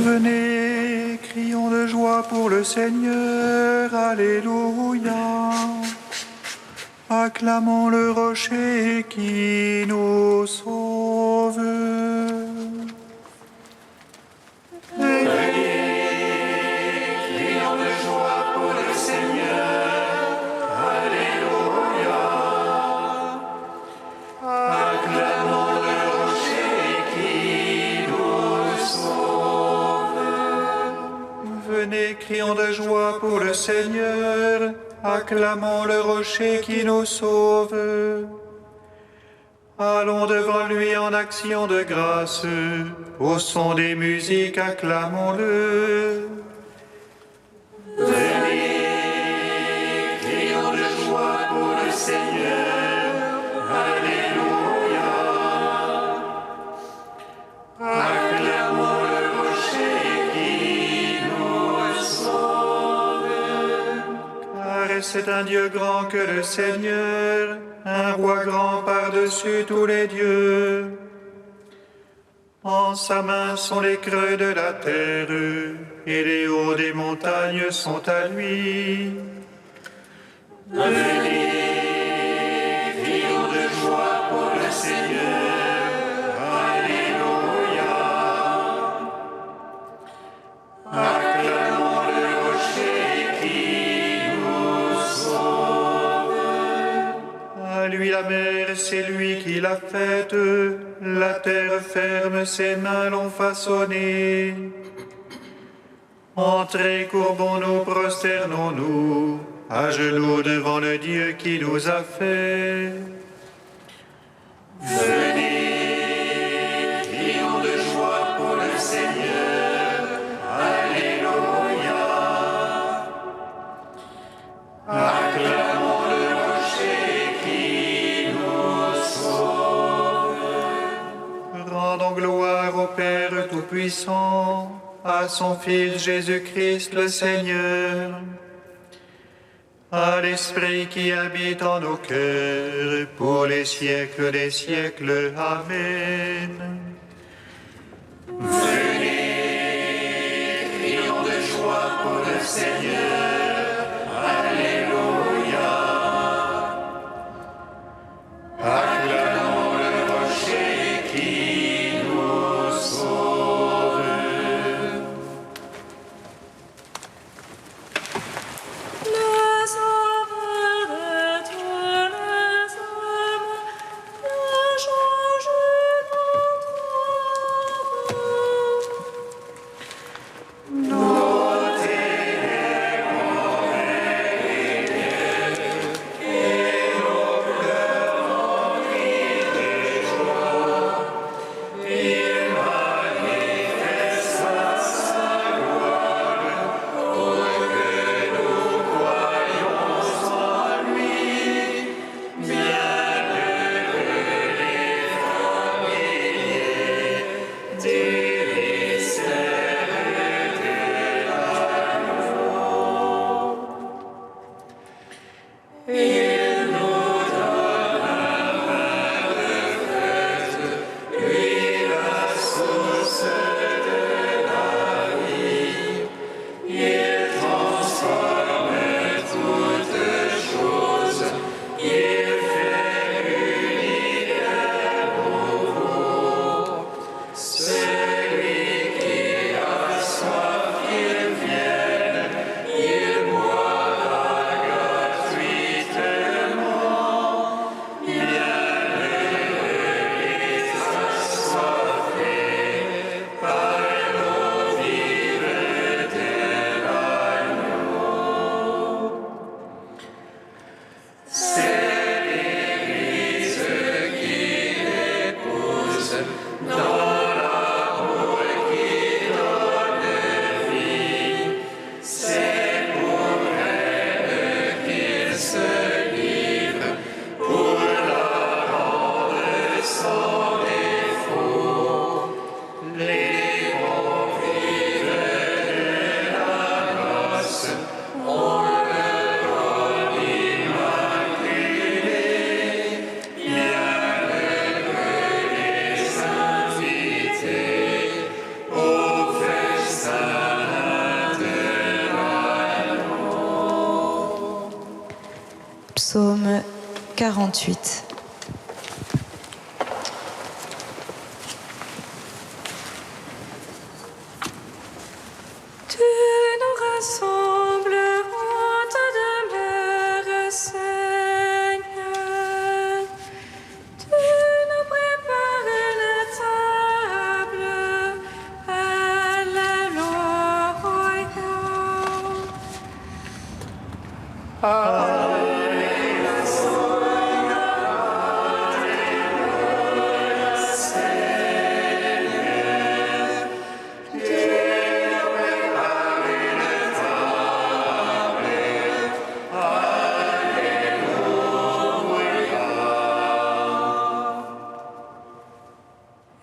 Venez, crions de joie pour le Seigneur, Alléluia. Acclamons le rocher qui nous sauve. Venez, crions de joie pour le Seigneur, Alléluia. Acclamons le rocher qui nous sauve. Venez, crions de joie pour le Seigneur, acclamons le rocher qui nous sauve. Allons devant lui en action de grâce, au son des musiques, acclamons-le. Venez, crions de joie pour le Seigneur, Alléluia. Acclamons le rocher qui nous sauve. Car c'est un Dieu grand que le Seigneur, un roi grand par-dessus tous les dieux. En sa main sont les creux de la terre, et les hauts des montagnes sont à lui. Venez, crions de joie pour le Seigneur, Alléluia. Acclamons le rocher qui nous sauve. À lui la mer, c'est lui qui l'a faite, la terre ferme, ses mains l'ont façonnée. Entrez, courbons-nous, prosternons-nous, à genoux devant le Dieu qui nous a fait. Venez, crions de joie pour le Seigneur, Alléluia. Acclamons le rocher qui nous sauve. Rendons gloire au Père Tout-Puissant, à son Fils Jésus-Christ le Seigneur, à l'Esprit qui habite en nos cœurs, pour les siècles des siècles. Amen. Venez, crions de joie pour le Seigneur, Alléluia. Acclamons le rocher qui nous sauve. Le Sauveur de tous les hommes, ne change Psaume 48. Tu nous rassembles en ta demeure, Seigneur. Tu nous prépares la table Alléluia.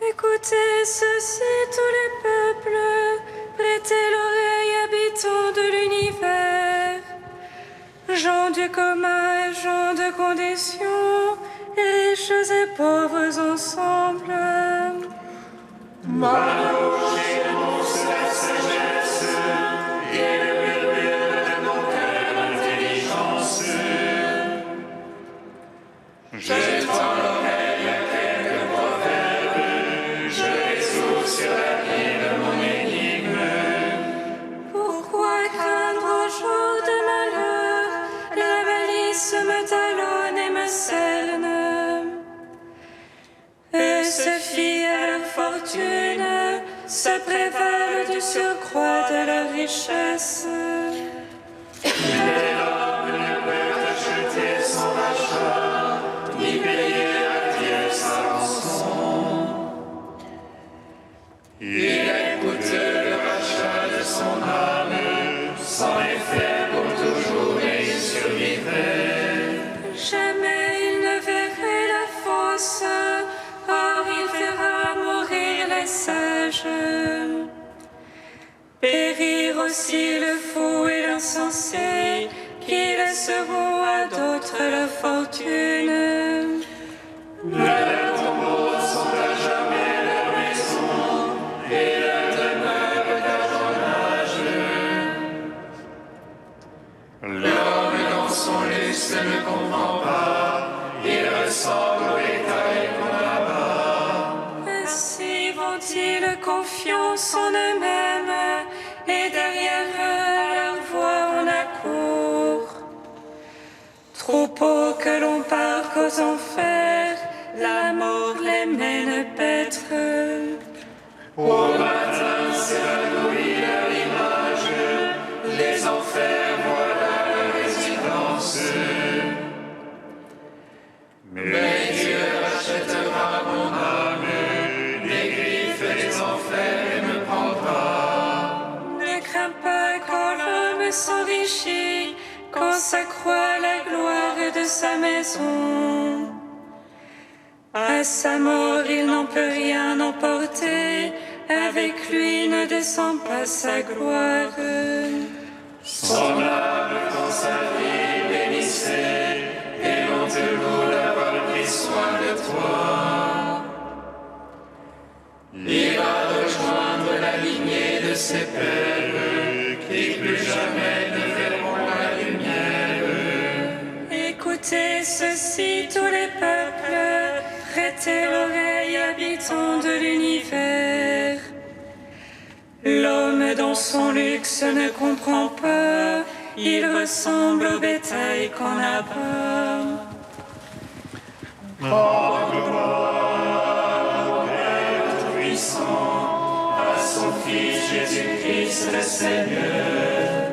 Écoutez ceci, tous les peuples, prêtez l'oreille, habitants de l'univers, gens du commun et gens de condition, riches et pauvres ensemble. Ma bouche énonce la sagesse, et le murmure de mon cœur l'intelligence. Je tends l'oreille à quelques proverbes, je résous sur la Bible mon énigme. Pourquoi craindre au jour de malheur, la malice me talonne et me cerne. Eux se fient à leur fortune, se prévalent du surcroît de leur richesse. Mais l'homme ne peut acheter son rachat, ni payer à Dieu sa rançon. Il écoute le rachat de son âme, sans effet pour toujours et il survivrait. Jamais il ne verrait la fosse, or il fera mourir les sages. Périr aussi le fou et l'insensé, qui laisseront à d'autres leur fortune. Leurs tombeaux sont à jamais leur maison, et leur demeure d'appanage. L'homme dans son luxe ne comprend pas, il ressemble au bétail qu'on abat. Ainsi vont-ils confiance en eux-mêmes, et derrière eux à leur voix on accourt. Troupeaux que l'on parque aux enfers, la mort les mène paître. Au matin s'évanouit leur image, les enfers voilà leur résidence. Mais Dieu rachètera mon âme, des griffes des enfers et me prendra. Ne crains pas quand l'homme s'enrichit, quand s'accroît la gloire de sa maison. À sa mort, il n'en peut rien emporter, avec lui ne descend pas sa gloire. Son âme dans sa vie bénissait, et l'on te loue d'avoir pris soin de toi. Il va rejoindre la lignée de ses pères, qui plus jamais ne verront la lumière. Écoutez ceci, tous les peuples, prêtez l'oreille, habitants de l'univers. L'homme dans son luxe ne comprend pas, il ressemble au bétail qu'on abat. En gloire au Père Tout-Puissant, à son Fils Jésus-Christ le Seigneur,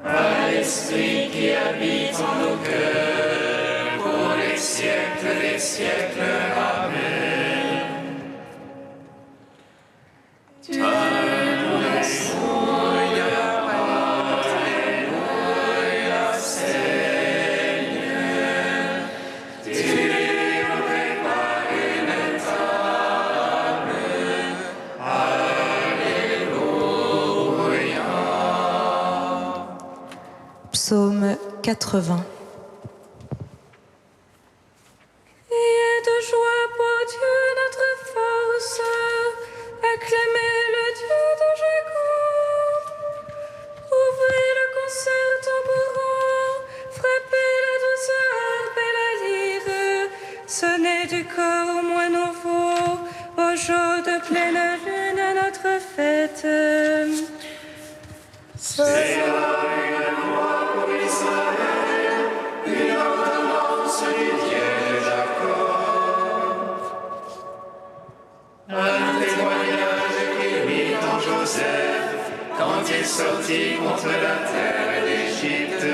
à l'Esprit qui habite en nos cœurs, pour les siècles des siècles. Amen. Alléluia, Alléluia, Seigneur, tu nous prépares une table. Alléluia. Psaume 80. Criez de joie pour Dieu notre force, acclamez le Dieu de Jacob. Ouvrez le concert tambourins, pleine lune à notre fête. C'est là une loi pour Israël, une ordonnance du Dieu de Jacob. Un témoignage écrit en Joseph quand il sortit contre la terre d'Égypte.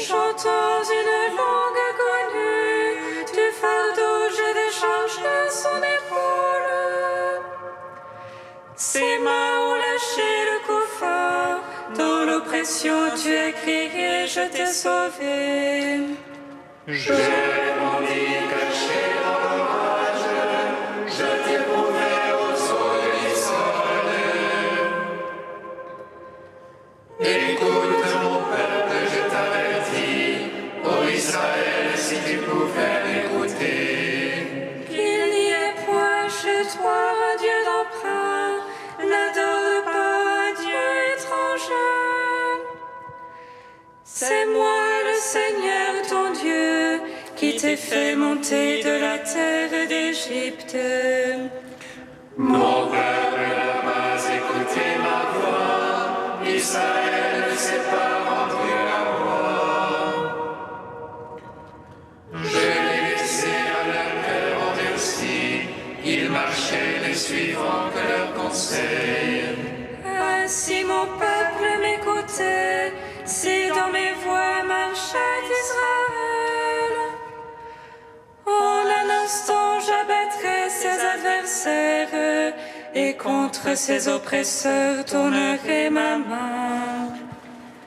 Chantons une langue connue, du fardeau je décharge son épaule. Ses mains ont lâché le coup fort, dans l'oppression tu as crié, je t'ai sauvé. Je répondis caché dans l'orage, je t'éprouvai au sol de l'Israël. Écoute mon peuple, je t'avertis, ô Israël, si tu pouvais m'écouter. Qu'il n'y ait point chez toi un Dieu d'emprunt, n'adore pas un Dieu étranger. C'est moi le Seigneur ton Dieu, qui t'ai fait monter de la terre d'Égypte. Mon peuple n'a pas écouté ma voix, Israël ne s'est pas rendu à moi. Je l'ai laissé à leur cœur endurci, ils marchaient ne suivant que leurs conseils. Si mon peuple m'écoutait, si dans mes voies marchait Israël, en un instant j'abattrais ses adversaires et contre ses oppresseurs tournerais ma main.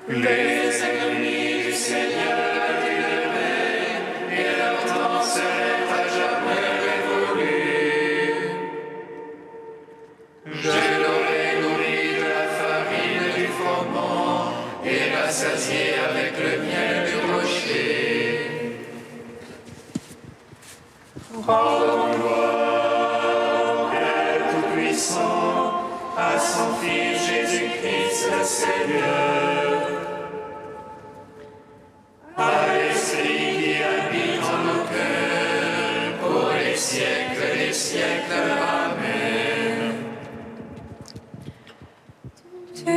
Les ennemis du Seigneur aduleraient, et leur temps serait à jamais révolu. Je l'aurais nourri de la farine du froment, et rassasié avec le miel du rocher. Rendons gloire, Père Tout-Puissant, à son Fils Jésus-Christ le Seigneur. À l'Esprit qui habite en nos cœurs, pour les siècles des siècles. Amen. Tu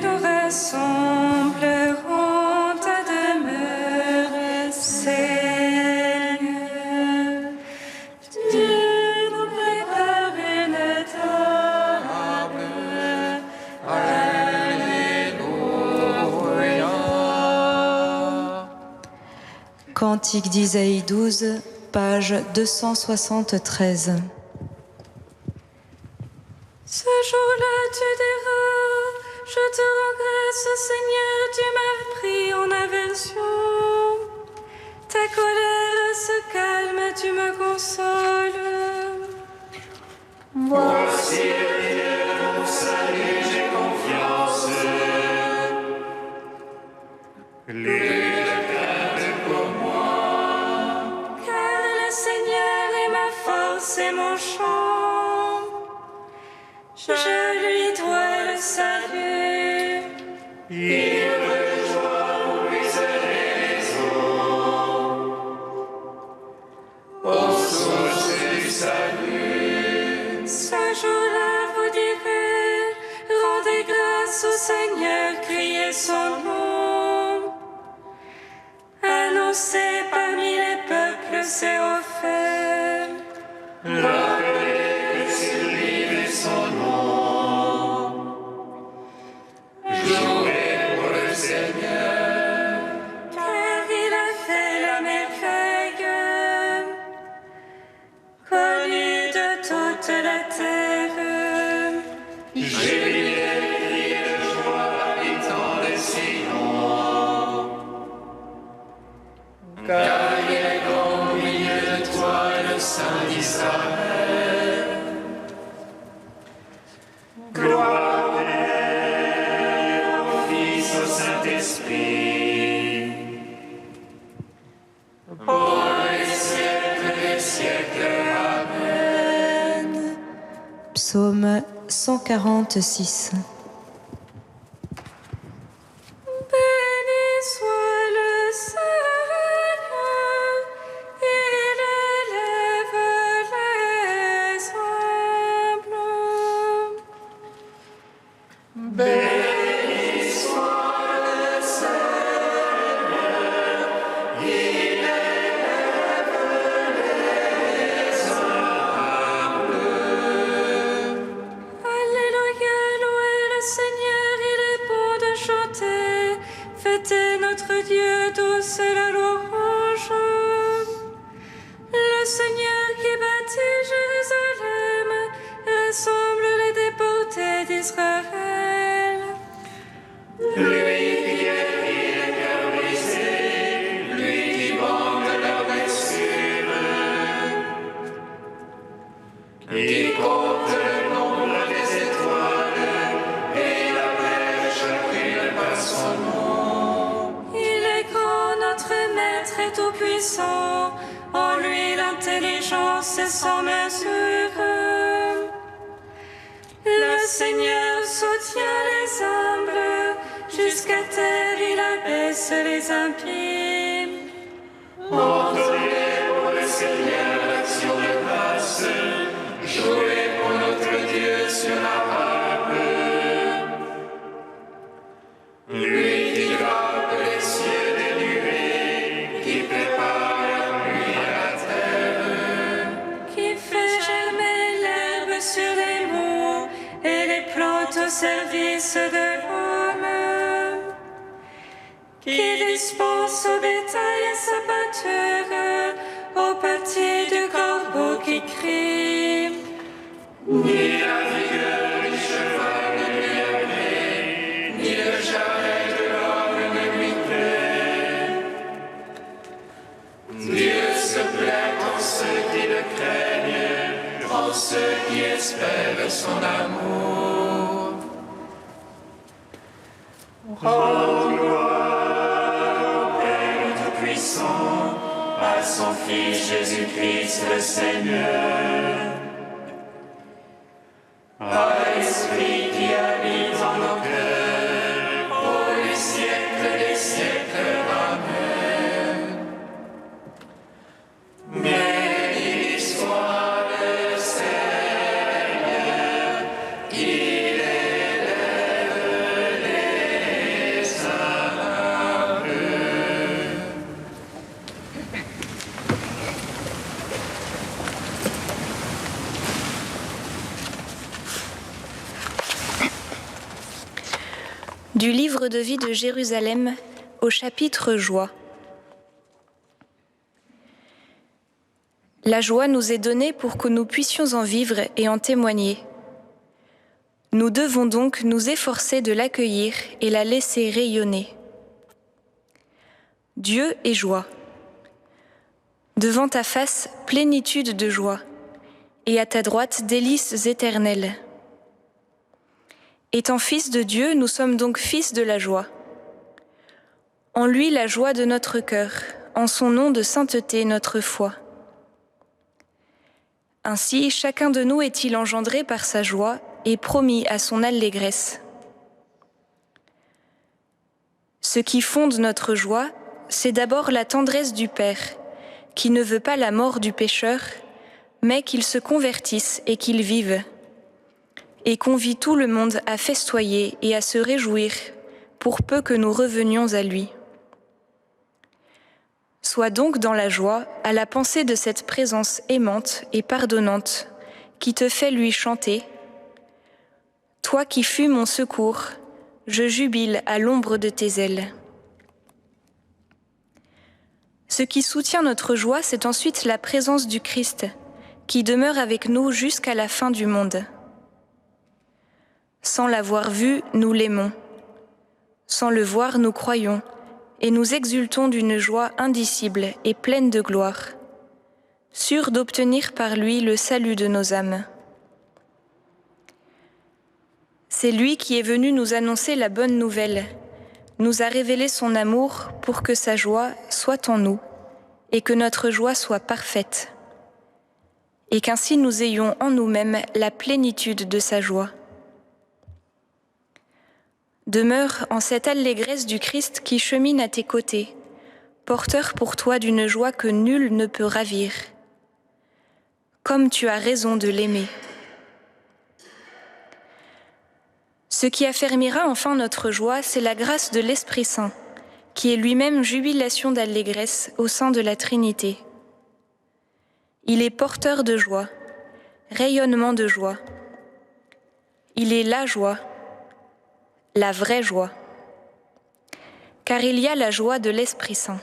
nous rassembles en ta demeure, Seigneur. Tu nous prépares une table. Alléluia. Cantique d'Isaïe 12, page 273. Ce jour-là, tu diras, je te rends grâce, Seigneur, tu m'as pris en aversion. Ta colère se calme, tu me consoles. Voici le Dieu de mon salut, j'ai confiance. L'une crainte pour moi. Car le Seigneur est ma force et mon chant. Je lui dois le salut. Il de joie vous puiserez les eaux. Aux sources du salut. Ce jour-là, vous direz, rendez grâce au Seigneur, criez son nom. Annoncez parmi les peuples ses hauts faits. Rappelez que sublime est son nom. Jouez pour le Seigneur. Car il a fait la merveille, connue de toute la terre. Jubilez, criez de joie, habitants de Sion. Car il est grand au milieu de toi, le Saint d'Israël. Gloire au Père, au Fils, au Saint-Esprit. Pour les siècles des siècles. Amen. Psaume 146. Béni soit le Seigneur, il élève les hommes. tous la louange. Le Seigneur qui bâtit Jérusalem rassemble les déportés d'Israël. Lui qui guérit les cœurs brisés, lui qui bande leurs blessures, qui compte le nombre des étoiles et appelle chacune par son nom. Il est grand, notre Maître et tout-puissant, en lui l'intelligence est sans mesure. Le Seigneur soutient les humbles, jusqu'à terre il abaisse les impies. Entonnez pour le Seigneur l'action de grâce, jouez pour notre Dieu sur la harpe. Lui qui grappe les cieux des nuées, qui prépare la pluie à la terre, Qui fait germer l'herbe sur les monts et les plantes au service de l'homme. Qui dispense au bétail sa pâture, au pâtis du corbeau qui crie. ni la vigueur du cheval ne lui agrée, ni le jarret de l'homme ne lui plaît. Dieu se plaît en ceux qui le craignent, en ceux qui espèrent son amour. Rends gloire au Père Tout-Puissant, à son Fils Jésus-Christ le Seigneur, à l'Esprit qui habite en nos cœurs, pour les siècles des siècles. Amen. Béni soit le Seigneur, qui élève les humbles. Du livre de vie de Jérusalem au chapitre Joie. La joie nous est donnée pour que nous puissions en vivre et en témoigner. Nous devons donc nous efforcer de l'accueillir et la laisser rayonner. Dieu est joie. Devant ta face, plénitude de joie, et à ta droite, délices éternelles. Étant fils de Dieu, nous sommes donc fils de la joie. En lui, la joie de notre cœur, en son nom de sainteté, notre foi. Ainsi, chacun de nous est-il engendré par sa joie et promis à son allégresse. Ce qui fonde notre joie, c'est d'abord la tendresse du Père, qui ne veut pas la mort du pécheur, mais qu'il se convertisse et qu'il vive, et convie tout le monde à festoyer et à se réjouir, pour peu que nous revenions à lui. Sois donc dans la joie à la pensée de cette présence aimante et pardonnante qui te fait lui chanter. Toi qui fus mon secours, je jubile à l'ombre de tes ailes. Ce qui soutient notre joie, c'est ensuite la présence du Christ, qui demeure avec nous jusqu'à la fin du monde. Sans l'avoir vu, nous l'aimons. Sans le voir, nous croyons, et nous exultons d'une joie indicible et pleine de gloire, sûrs d'obtenir par lui le salut de nos âmes. C'est lui qui est venu nous annoncer la bonne nouvelle, nous a révélé son amour pour que sa joie soit en nous et que notre joie soit parfaite, et qu'ainsi nous ayons en nous-mêmes la plénitude de sa joie. Demeure en cette allégresse du Christ qui chemine à tes côtés, porteur pour toi d'une joie que nul ne peut ravir. Comme tu as raison de l'aimer. Ce qui affermira enfin notre joie, c'est la grâce de l'Esprit Saint, qui est lui-même jubilation d'allégresse au sein de la Trinité. Il est porteur de joie, rayonnement de joie. Il est la joie, la vraie joie. Car il y a la joie de l'Esprit Saint.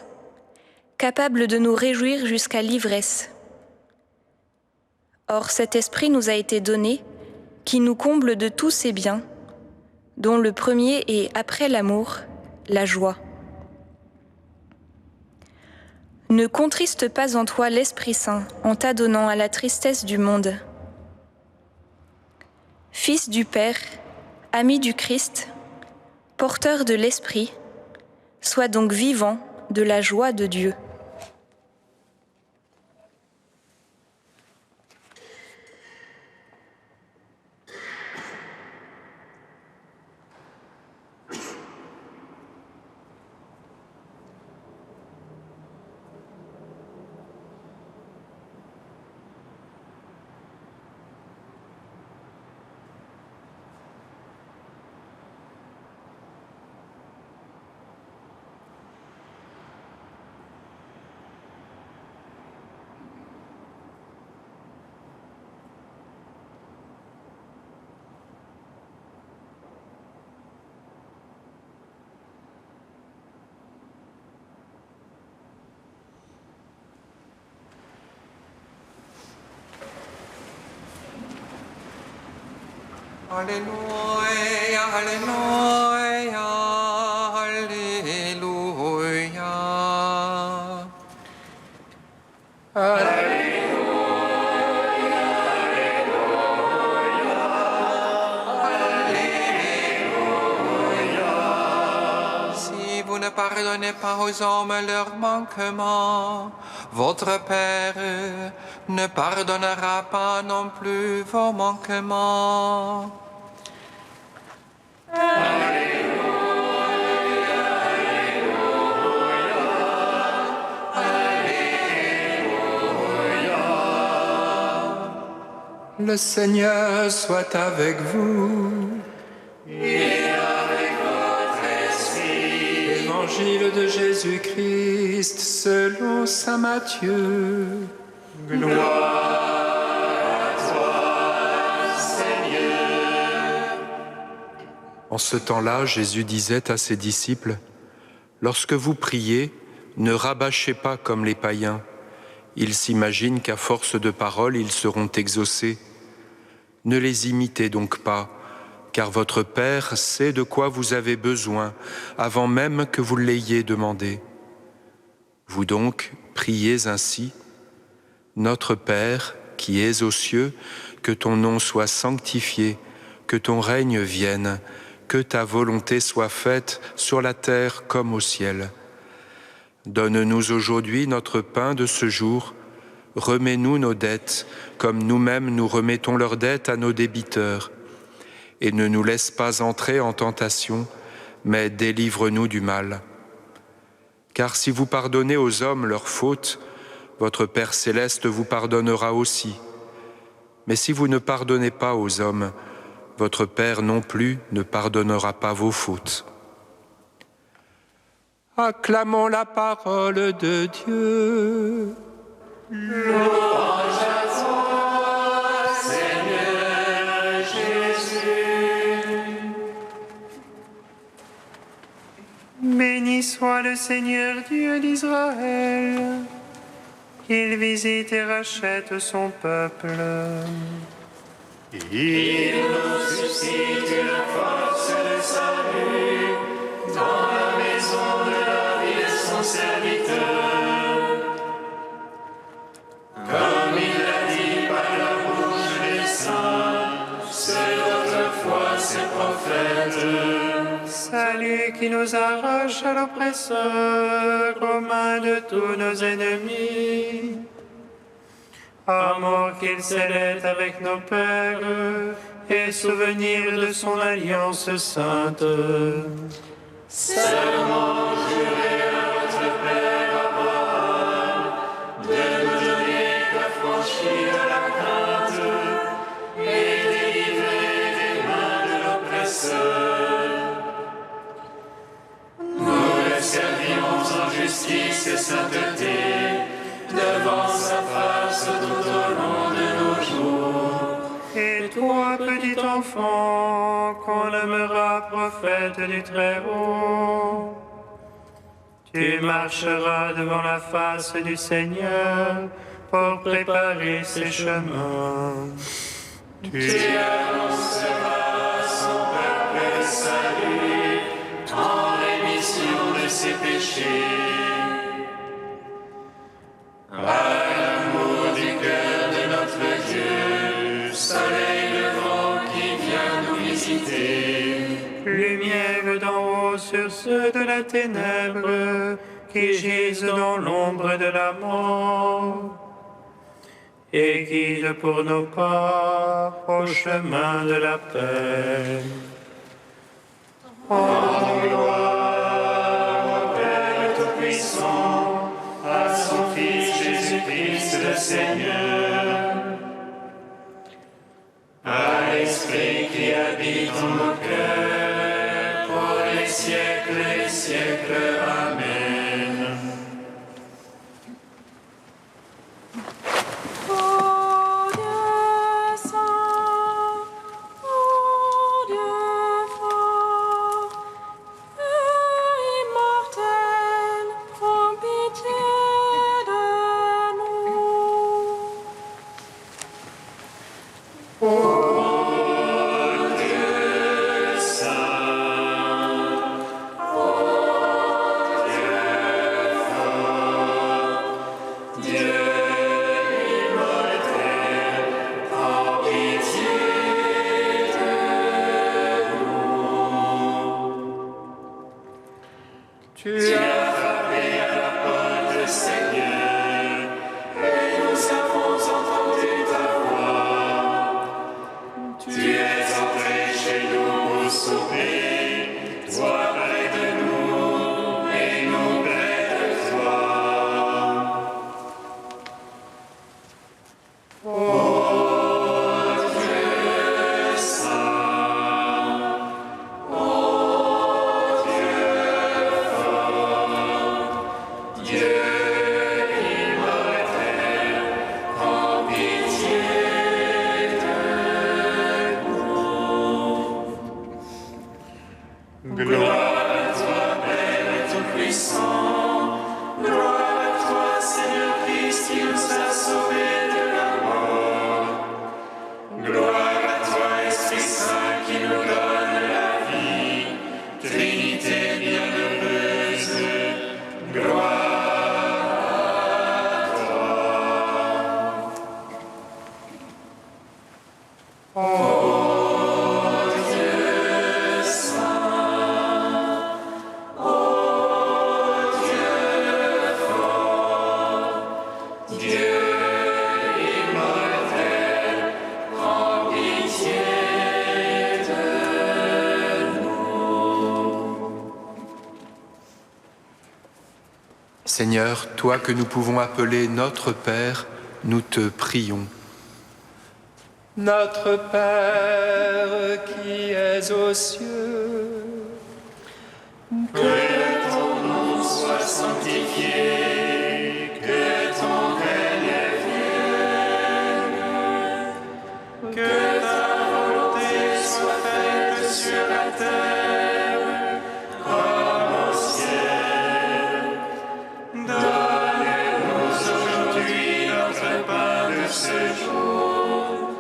capable de nous réjouir jusqu'à l'ivresse. Or cet esprit nous a été donné, qui nous comble de tous ses biens, dont le premier est, après l'amour, la joie. Ne contriste pas en toi l'Esprit Saint en t'adonnant à la tristesse du monde. Fils du Père, ami du Christ, porteur de l'Esprit, sois donc vivant de la joie de Dieu. Alléluia, Alléluia, Alléluia. Alléluia. Si vous ne pardonnez pas aux hommes leurs manquements, votre Père ne pardonnera pas non plus vos manquements. Le Seigneur soit avec vous. Et avec votre esprit. Évangile de Jésus-Christ selon saint Matthieu. Gloire à toi, Seigneur. En ce temps-là, Jésus disait à ses disciples, « Lorsque vous priez, ne rabâchez pas comme les païens. Ils s'imaginent qu'à force de paroles, ils seront exaucés. Ne les imitez donc pas, car votre Père sait de quoi vous avez besoin avant même que vous l'ayez demandé. Vous donc, priez ainsi. Notre Père, qui es aux cieux, que ton nom soit sanctifié, que ton règne vienne, que ta volonté soit faite sur la terre comme au ciel. Donne-nous aujourd'hui notre pain de ce jour. Remets-nous nos dettes, comme nous-mêmes nous remettons leurs dettes à nos débiteurs. Et ne nous laisse pas entrer en tentation, mais délivre-nous du mal. Car si vous pardonnez aux hommes leurs fautes, votre Père céleste vous pardonnera aussi. Mais si vous ne pardonnez pas aux hommes, votre Père non plus ne pardonnera pas vos fautes. » Acclamons la parole de Dieu. Louange à toi, Seigneur Jésus. Béni soit le Seigneur Dieu d'Israël, qu'il visite et rachète son peuple. Il nous suscite une force de salut dans la maison de la vie de son serviteur. Comme il l'a dit par la bouche des saints, ceux d'autrefois ses prophètes. Salut qui nous arrache à l'oppresseur, aux mains de tous nos ennemis. Amour qu'il scellait avec nos pères, et souvenir de son alliance sainte. Serment juré à votre Père Abraham, de nous donner d'affranchir la crainte et délivrer des mains de l'oppresseur. Nous le servions en justice et sainteté, devant sa face tout au long de nos jours. Et toi, petit enfant, qu'on nommera prophète du Très-Haut, Tu marcheras devant la face du Seigneur pour préparer ses chemins. Tu annonceras son peuple le salut en rémission de ses péchés. À l'amour du cœur de notre Dieu, soleil levant qui vient nous visiter. lumière d'en haut sur ceux de la ténèbre qui gisent dans l'ombre de la mort, et guide pour nos pas au chemin de la paix. Rendons gloire au Père Tout-Puissant, à son Fils Jésus-Christ le Seigneur, à l'Esprit qui habite en nos cœurs, pour les siècles et siècles. Amen. Ô Dieu saint, ô Dieu fort et immortel, prends pitié de nous. Tu as frappé à la porte, Seigneur, et nous avons entendu ta voix. Tu es entré chez nous pour sauver, toi près de nous et nous près de toi. Ô Dieu saint, ô Dieu fort, Dieu immortel, prends pitié de nous. Gloire à toi, Père Tout-Puissant, gloire à toi, Seigneur Christ, qui nous a sauvés de la mort. Gloire à toi, Esprit Saint, qui nous donne la vie, Trinité bienheureuse, gloire à toi. Ô Dieu saint, ô Dieu fort, Dieu immortel, prends pitié de nous. Seigneur, toi que nous pouvons appeler notre Père, nous te prions. Notre Père qui es aux cieux, Que ton nom soit sanctifié, que ton règne vienne, que ta volonté soit faite sur la terre comme au ciel. Donne-nous aujourd'hui notre pain de ce jour.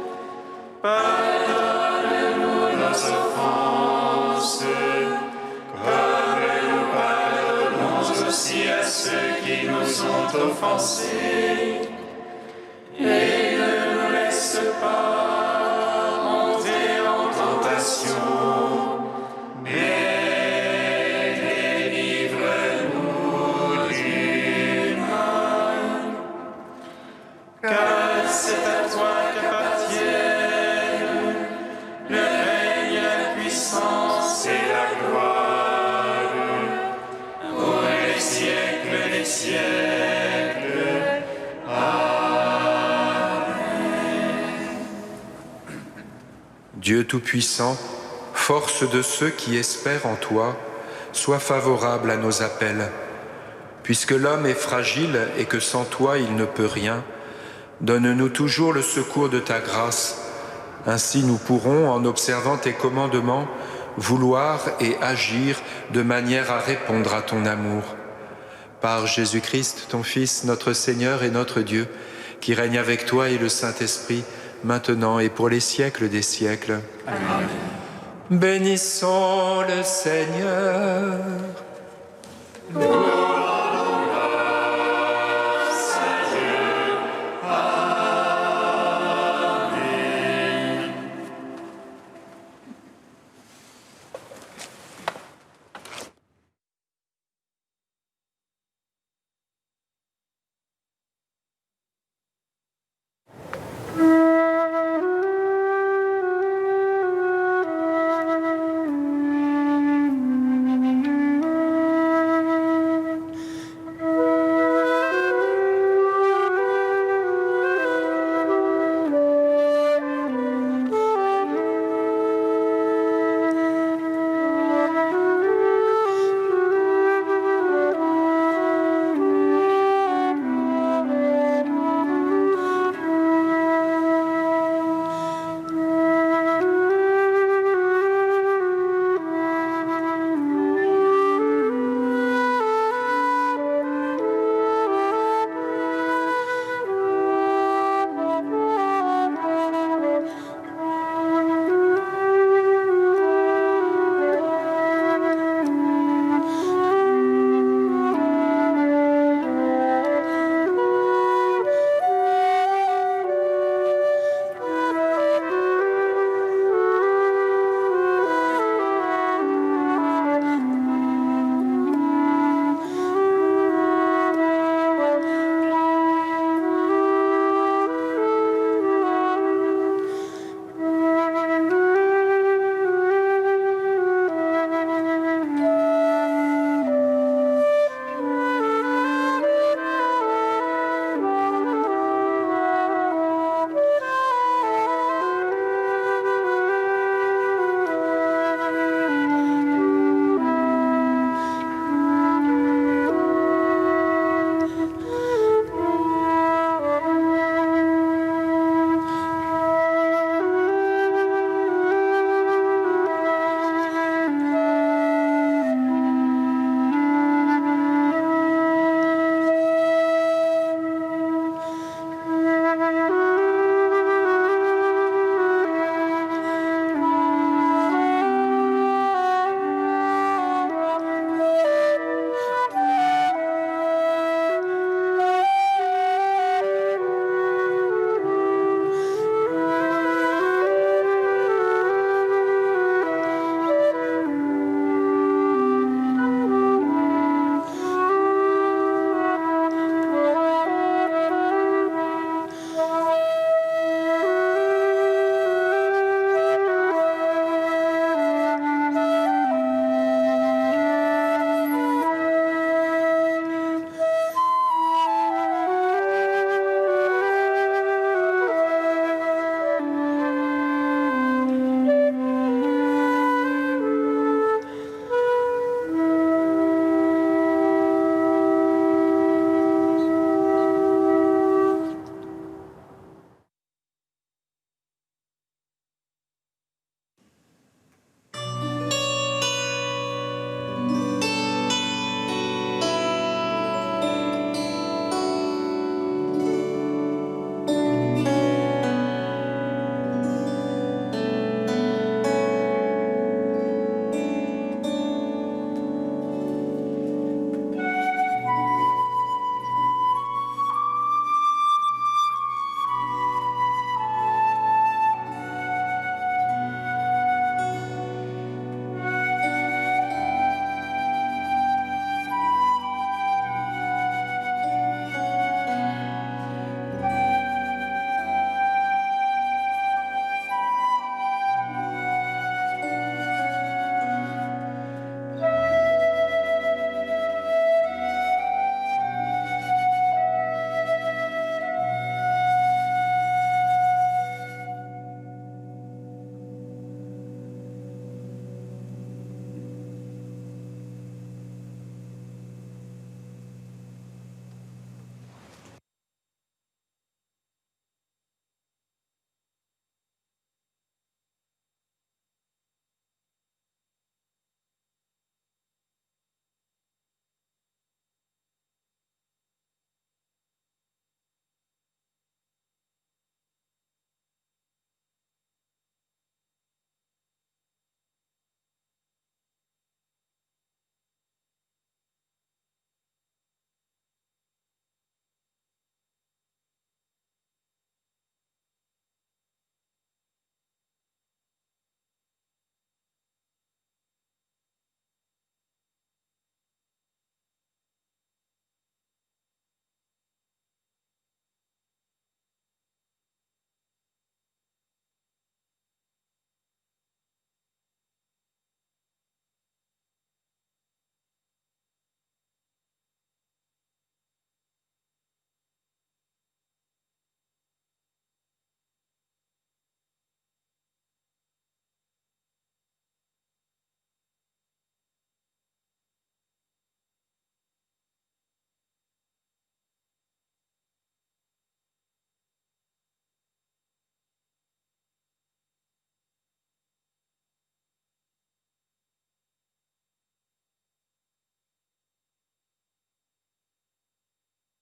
Pardonne-nous nos offenses, comme nous pardonnons aussi à ceux qui nous ont offensés. Et ne nous laisse pas entrer en tentation, mais délivre-nous du mal. Car c'est à toi qu'appartiennent le règne, la puissance et la gloire, pour les siècles des siècles. Amen. Dieu Tout-Puissant, force de ceux qui espèrent en toi, sois favorable à nos appels. Puisque l'homme est fragile et que sans toi il ne peut rien, donne-nous toujours le secours de ta grâce. Ainsi nous pourrons, en observant tes commandements, vouloir et agir de manière à répondre à ton amour. Par Jésus-Christ, ton Fils, notre Seigneur et notre Dieu, qui règne avec toi et le Saint-Esprit, maintenant et pour les siècles des siècles. Amen. Bénissons le Seigneur.